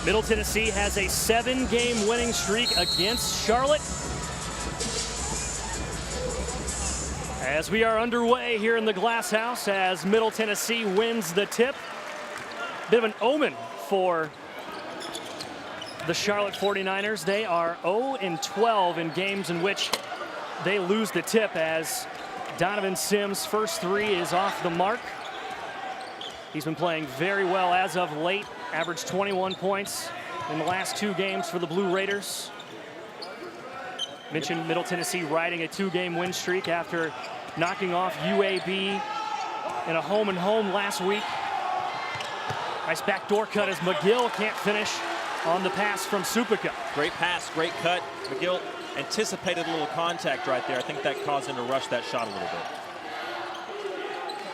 Middle Tennessee has a 7-game winning streak against Charlotte. As we are underway here in the Glass House as Middle Tennessee wins the tip. Bit of an omen for the Charlotte 49ers. They are 0-12 in games in which they lose the tip, as Donovan Sims' first three is off the mark. He's been playing very well as of late, averaged 21 points in the last 2 games for the Blue Raiders. Mentioned Middle Tennessee riding a 2-game win streak after knocking off UAB in a home-and-home last week. Nice backdoor cut as McGill can't finish on the pass from Supika. Great pass, great cut. McGill anticipated a little contact right there. I think that caused him to rush that shot a little bit.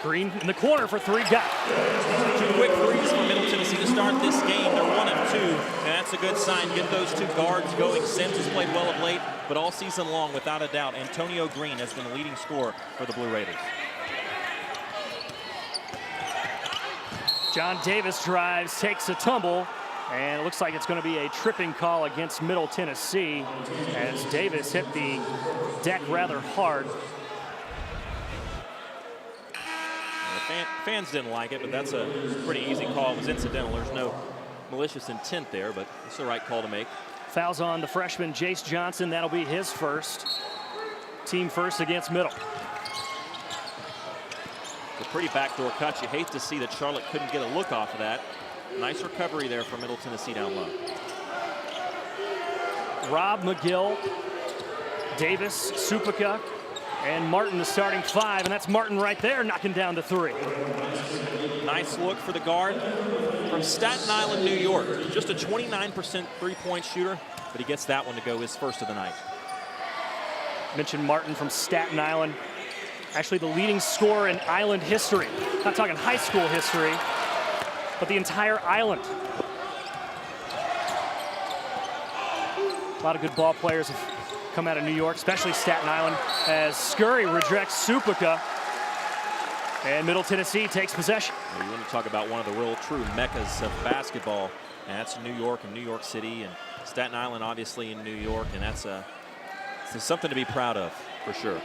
Green in the corner for 3, got it. 2 quick threes for Middle Tennessee to start this game. They're 1-2, and that's a good sign. Get those 2 guards going. Sims has played well of late, but all season long, without a doubt, Antonio Green has been the leading scorer for the Blue Raiders. John Davis drives, takes a tumble, and it looks like it's going to be a tripping call against Middle Tennessee as Davis hit the deck rather hard. Fans didn't like it, but that's a pretty easy call. It was incidental. There's no malicious intent there, but it's the right call to make. Fouls on the freshman Jace Johnson. That'll be his first. Team first against Middle. A pretty backdoor cut. You hate to see that Charlotte couldn't get a look off of that. Nice recovery there for Middle Tennessee down low. Rob, McGill, Davis, Supika, and Martin the starting 5, and that's Martin right there knocking down the 3. Nice look for the guard from Staten Island, New York. Just a 29% three-point shooter, but he gets that one to go his first of the night. Mentioned Martin from Staten Island. Actually the leading scorer in island history. Not talking high school history, but the entire island. A lot of good ball players have come out of New York, especially Staten Island, as Scurry rejects Supika, and Middle Tennessee takes possession. Well, you want to talk about one of the real true meccas of basketball, and that's New York and New York City, and Staten Island obviously in New York, and that's something to be proud of for sure.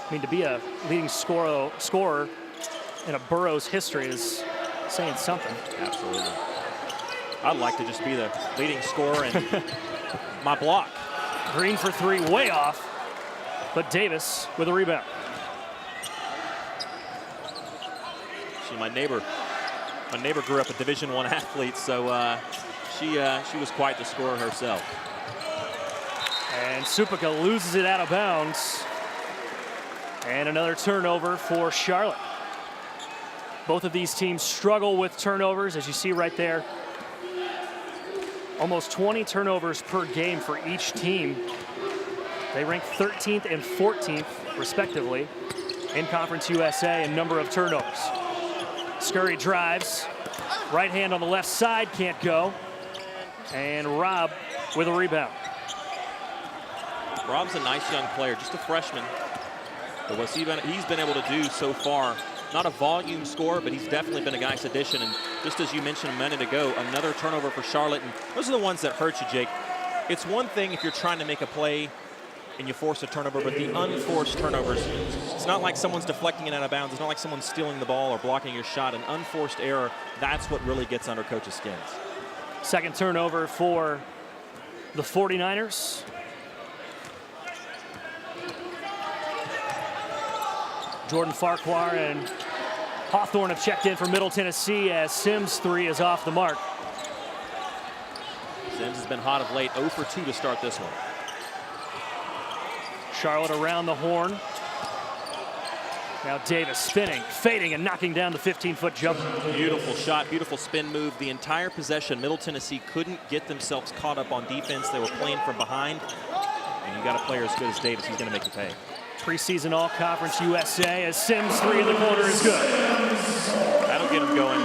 I mean, to be a leading scorer in a borough's history is saying something. Absolutely. I'd like to just be the leading scorer in my block. Green for 3, way off, but Davis with a rebound. See, my neighbor grew up a Division I athlete, so she was quite the scorer herself. And Supika loses it out of bounds. And another turnover for Charlotte. Both of these teams struggle with turnovers, as you see right there. Almost 20 turnovers per game for each team. They rank 13th and 14th, respectively, in Conference USA in number of turnovers. Scurry drives. Right hand on the left side, can't go. And Rob with a rebound. Rob's a nice young player, just a freshman. But what he's been able to do so far, not a volume scorer, but he's definitely been a nice addition. And just as you mentioned a minute ago, another turnover for Charlotte. And those are the ones that hurt you, Jake. It's one thing if you're trying to make a play and you force a turnover, but the unforced turnovers, it's not like someone's deflecting it out of bounds. It's not like someone's stealing the ball or blocking your shot. An unforced error, that's what really gets under coach's skins. Second turnover for the 49ers. Jordan Farquhar and Hawthorne have checked in for Middle Tennessee as Sims' 3 is off the mark. Sims has been hot of late, 0 for 2 to start this one. Charlotte around the horn. Now Davis spinning, fading, and knocking down the 15-foot jumper. Beautiful shot, beautiful spin move. The entire possession, Middle Tennessee couldn't get themselves caught up on defense. They were playing from behind. And you got a player as good as Davis, he's going to make you pay. Preseason All-Conference USA as Sims' 3 in the corner is good. That'll get him going.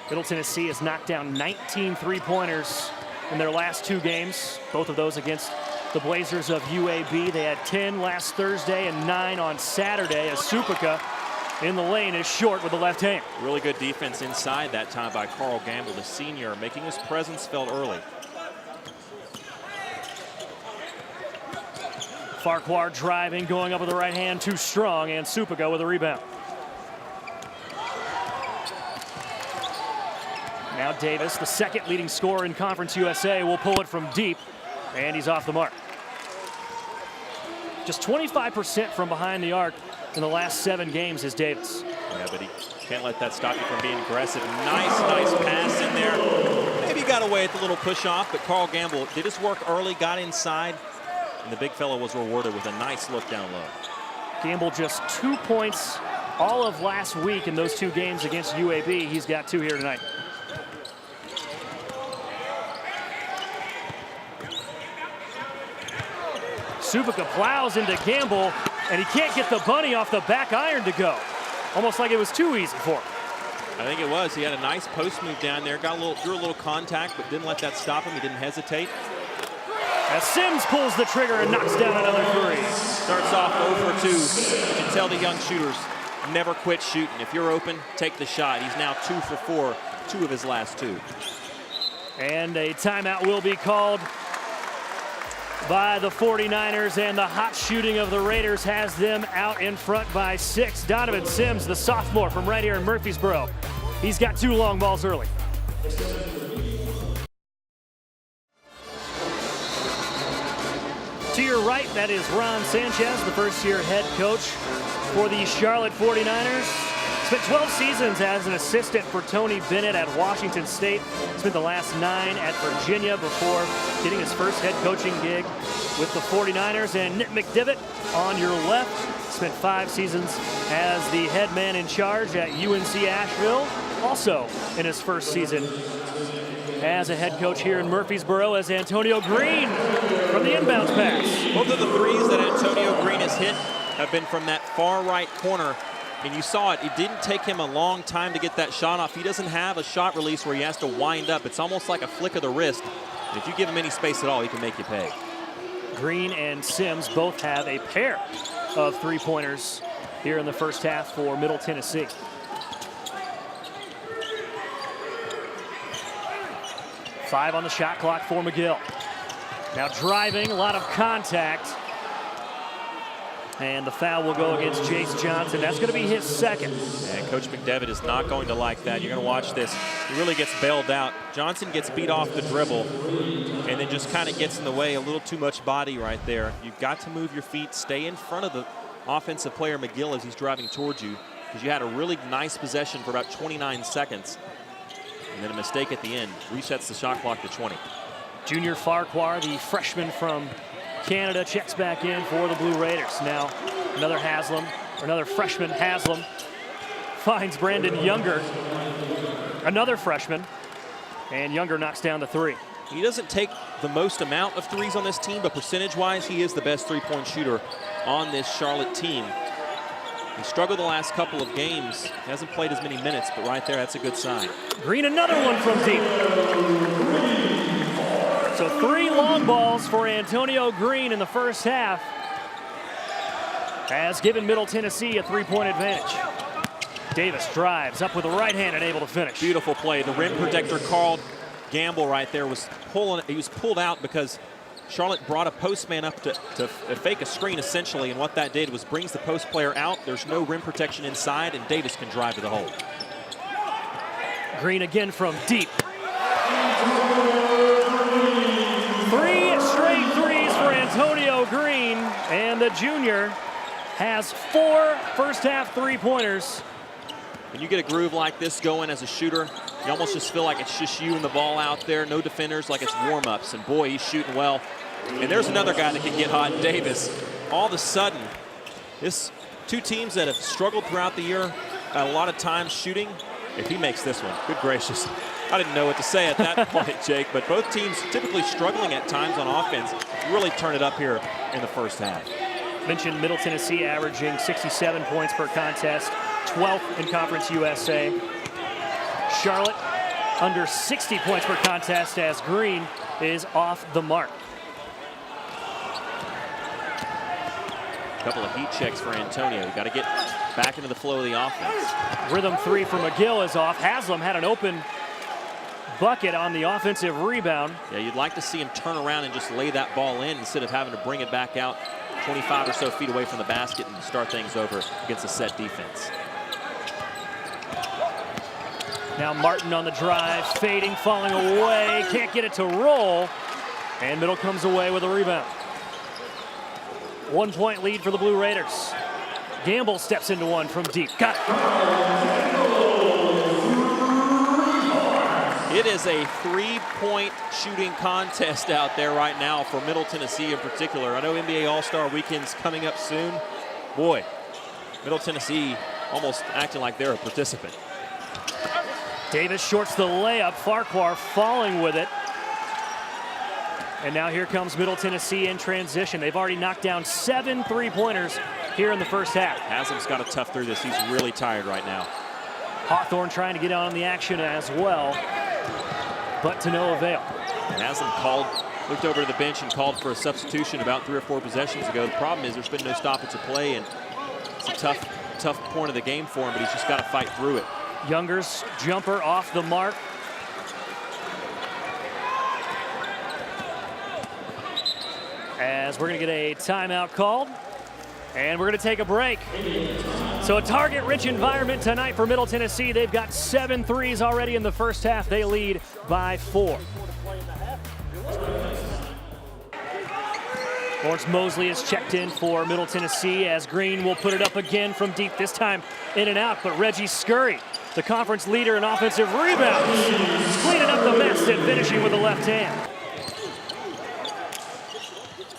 Middle Tennessee has knocked down 19 three-pointers in their last 2 games, both of those against the Blazers of UAB. They had 10 last Thursday and 9 on Saturday, as Supaka in the lane is short with the left hand. Really good defense inside that time by Carl Gamble, the senior, making his presence felt early. Farquhar driving, going up with the right hand, too strong, and Supaka with a rebound. Now Davis, the second leading scorer in Conference USA, will pull it from deep, and he's off the mark. Just 25% from behind the arc in the last 7 games is Davis. Yeah, but he can't let that stop you from being aggressive. Nice pass in there. Maybe he got away at the little push off, but Carl Gamble did his work early, got inside, and the big fella was rewarded with a nice look down low. Gamble just 2 points all of last week in those 2 games against UAB. He's got 2 here tonight. Supaka plows into Gamble, and he can't get the bunny off the back iron to go. Almost like it was too easy for him. I think it was. He had a nice post move down there, drew a little contact, but didn't let that stop him. He didn't hesitate. As Sims pulls the trigger and knocks down another 3. Starts off 0 for 2. You can tell the young shooters never quit shooting. If you're open, take the shot. He's now 2 for 4, 2 of his last 2. And a timeout will be called by the 49ers, and the hot shooting of the Raiders has them out in front by 6. Donovan Sims, the sophomore from right here in Murfreesboro. He's got 2 long balls early. To your right, that is Ron Sanchez, the first-year head coach for the Charlotte 49ers. Spent 12 seasons as an assistant for Tony Bennett at Washington State. Spent the last 9 at Virginia before getting his first head coaching gig with the 49ers. And Nick McDivitt on your left spent 5 seasons as the head man in charge at UNC Asheville. Also in his first season as a head coach here in Murfreesboro as Antonio Green from the inbounds pass. Both of the threes that Antonio Green has hit have been from that far right corner. And you saw it didn't take him a long time to get that shot off. He doesn't have a shot release where he has to wind up. It's almost like a flick of the wrist. And if you give him any space at all, he can make you pay. Green and Sims both have a pair of 3-pointers here in the first half for Middle Tennessee. Five on the shot clock for McGill. Now driving, a lot of contact. And the foul will go against Jace Johnson. That's going to be his second. And Coach McDevitt is not going to like that. You're going to watch this. He really gets bailed out. Johnson gets beat off the dribble and then just kind of gets in the way. A little too much body right there. You've got to move your feet, stay in front of the offensive player McGill as he's driving towards you, because you had a really nice possession for about 29 seconds. And then a mistake at the end resets the shot clock to 20. Junior Farquhar, the freshman from Canada, checks back in for the Blue Raiders. Now another freshman, Haslam, finds Brandon Younger, another freshman, and Younger knocks down the 3. He doesn't take the most amount of threes on this team, but percentage-wise, he is the best three-point shooter on this Charlotte team. He struggled the last couple of games. He hasn't played as many minutes, but right there, that's a good sign. Green, another one from deep. So 3 long balls for Antonio Green in the first half has given Middle Tennessee a 3-point advantage. Davis drives up with the right hand and able to finish. Beautiful play. The rim protector Carl Gamble right there was pulled out because Charlotte brought a post man up to fake a screen essentially, and what that did was brings the post player out. There's no rim protection inside, and Davis can drive to the hole. Green again from deep. 3 straight threes for Antonio Green, and the junior has 4 first half 3-pointers. When you get a groove like this going as a shooter, you almost just feel like it's just you and the ball out there, no defenders, like it's warm-ups, and boy, he's shooting well. And there's another guy that can get hot, Davis. All of a sudden, this 2 teams that have struggled throughout the year a lot of times shooting, if he makes this one, good gracious. I didn't know what to say at that point, Jake, but both teams typically struggling at times on offense really turn it up here in the first half. Mentioned Middle Tennessee averaging 67 points per contest, 12th in Conference USA. Charlotte under 60 points per contest as Green is off the mark. A couple of heat checks for Antonio. You got to get back into the flow of the offense. Rhythm three from McGill is off. Haslam had an open bucket on the offensive rebound. Yeah, you'd like to see him turn around and just lay that ball in instead of having to bring it back out 25 or so feet away from the basket and start things over against a set defense. Now Martin on the drive, fading, falling away, can't get it to roll, and Middle comes away with a rebound. 1 point lead for the Blue Raiders. Gamble steps into one from deep. Got it. It is a three-point shooting contest out there right now for Middle Tennessee in particular. I know NBA All-Star Weekend's coming up soon. Boy, Middle Tennessee almost acting like they're a participant. Davis shorts the layup. Farquhar falling with it. And now here comes Middle Tennessee in transition. They've already knocked down 7 three-pointers here in the first half. Haslam's got to tough through this. He's really tired right now. Hawthorne trying to get on the action as well, but to no avail. Haslam looked over to the bench and called for a substitution about 3 or 4 possessions ago. The problem is there's been no stoppage of play, and it's a tough point of the game for him, but he's just got to fight through it. Younger's jumper off the mark. As we're going to get a timeout called, and we're going to take a break. So a target-rich environment tonight for Middle Tennessee. They've got 7 threes already in the first half. They lead by 4. Lawrence Mosley is checked in for Middle Tennessee as Green will put it up again from deep, this time in and out, but Reggie Scurry, the conference leader in offensive rebounds, cleaning up the mess and finishing with the left hand.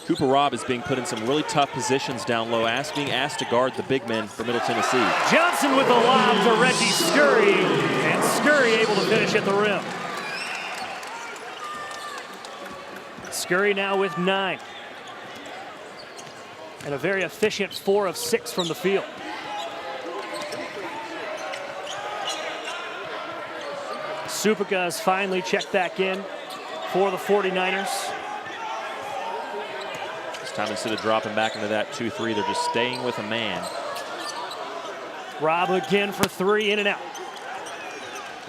Cooper Robb is being put in some really tough positions down low, being asked to guard the big men for Middle Tennessee. Johnson with the lob to Reggie Scurry, and Scurry able to finish at the rim. Scurry now with 9. And a very efficient 4 of 6 from the field. Supica has finally checked back in for the 49ers. This time instead of dropping back into that 2-3, they're just staying with a man. Robb again for 3, in and out.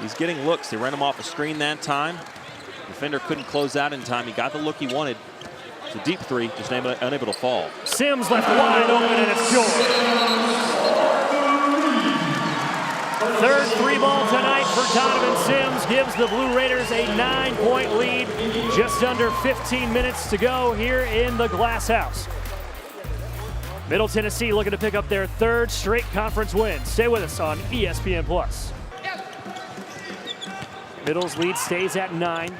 He's getting looks. They ran him off a screen that time. Defender couldn't close out in time. He got the look he wanted. It's a deep 3, just unable to fall. Sims left wide open, and it's short. Third 3-ball tonight for Donovan Sims gives the Blue Raiders a 9-point lead. Just under 15 minutes to go here in the Glass House. Middle Tennessee looking to pick up their 3rd straight conference win. Stay with us on ESPN+. Middle's lead stays at 9.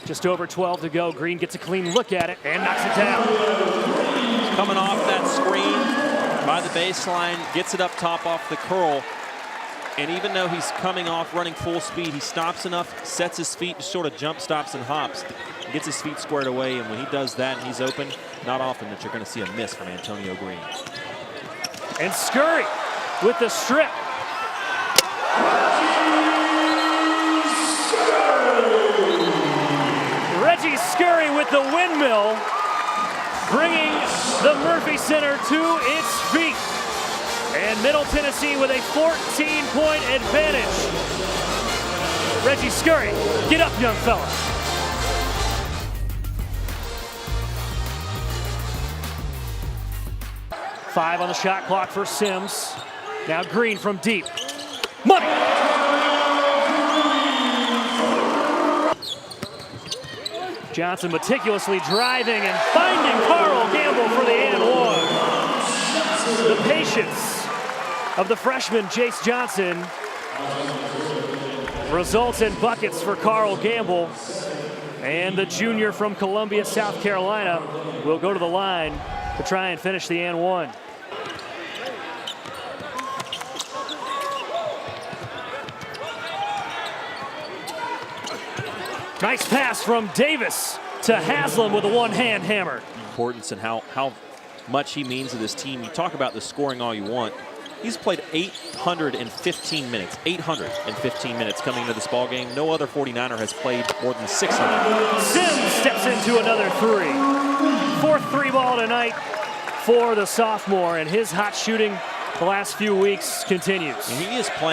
Just over 12 to go. Green gets a clean look at it and knocks it down. Coming off that screen by the baseline, gets it up top off the curl. And even though he's coming off running full speed, he stops enough, sets his feet, just sort of jump stops and hops, gets his feet squared away. And when he does that and he's open, not often that you're going to see a miss from Antonio Green. And Scurry with the strip. Reggie Scurry with the windmill, bringing the Murphy Center to its feet. And Middle Tennessee with a 14-point advantage. Reggie Scurry, get up, young fella. Five on the shot clock for Sims. Now Green from deep. Money! Johnson meticulously driving and finding Carl Gamble for the and one. The patience of the freshman Jace Johnson results in buckets for Carl Gamble. And the junior from Columbia, South Carolina will go to the line to try and finish the and one. Nice pass from Davis to Haslam with a one-hand hammer. Importance and how much he means to this team. You talk about the scoring all you want. He's played 815 minutes. 815 minutes coming into this ball game. No other 49er has played more than 600. Sims steps into another 3. 4th 3-ball tonight for the sophomore, and his hot shooting the last few weeks continues. He is playing